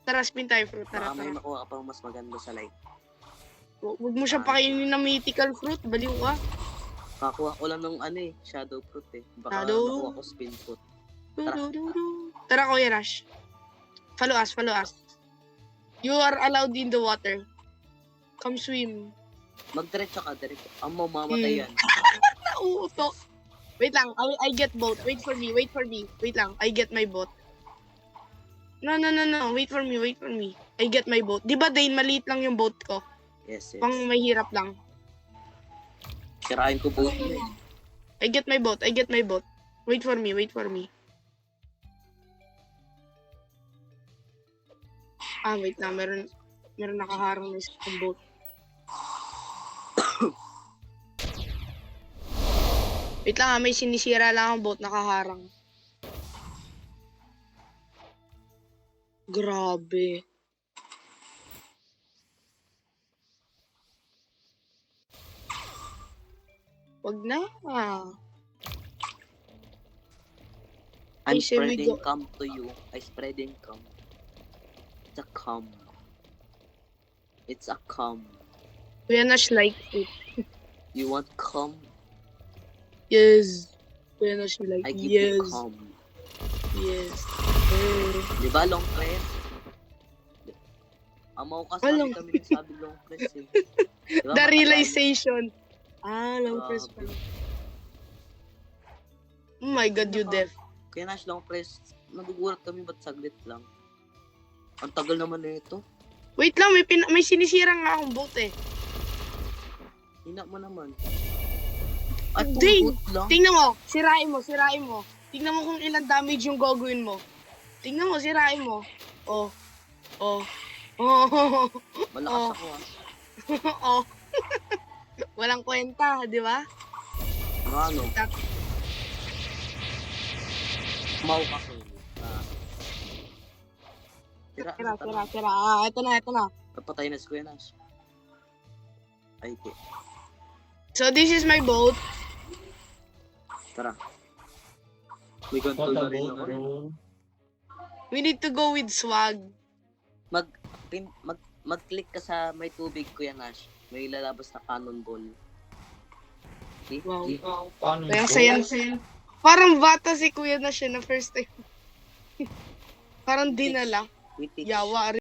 Tara, spin tayo fruit. Baka Tara, may tara. makuha ka pang mas maganda sa life. Huwag mo siya pakainin ng mythical fruit. Baliw ka. Kakuha ko lang ng shadow fruit eh. Baka Shadow? makuha ko spin fruit. Tara. Tara, Kuya Rush. Follow us, follow us. You are allowed in the water. Come swim. Magdiretso ka, diretso. Ang mamamatay yan. Nauutok. Wait lang, I get boat. Wait for me, wait for me. Wait lang, I get my boat. No. Wait for me. I get my boat. Di ba, Dane, maliit lang yung boat ko? Yes. Pang mahirap lang. Sirain ko boat mo eh. I get my boat. Wait for me. Wait na. Meron nakaharang na isang boat. Wait lang may sinisira lang ang boat nakaharang. Grabe. Wag na. I'm Ay, say we spreading go- cum to you. I spreading cum. It's a cum. It's a cum. Kuya Nash like it. You want cum? Yes. Kuya Nash like I give yes. you cum. Yes. Di ba long press? Amaw ka sabi kami nagsabi long press eh. Diba, The matagal? realization. Long press pa. Oh my God, you deaf. Kaya Nash long press, nagugulat kami ba't saglit lang? Ang tagal naman na ito. Wait lang, may sinisira nga akong boat eh. Hina mo naman. At Dane, pugot lang. tingnan mo, sirain mo. Tingnan mo kung ilang damage yung gagawin mo. Tingnan mo, sirain mo. Oh. Malakas ako ah. Oh. Walang kwenta, di ba? Ano? Mau kasi. Tira. Ito na. Napatay na si Kuya Nash. Ay, di. So, this is my boat. Tara. May ganito na rin ako. We need to go with swag. Mag-click ka sa may tubig, Kuya Nash. May lalabas na cannonball. See? Wow. Kaya saya. Parang bata si Kuya na siya na first time. Parang dinala. We teach. Yawa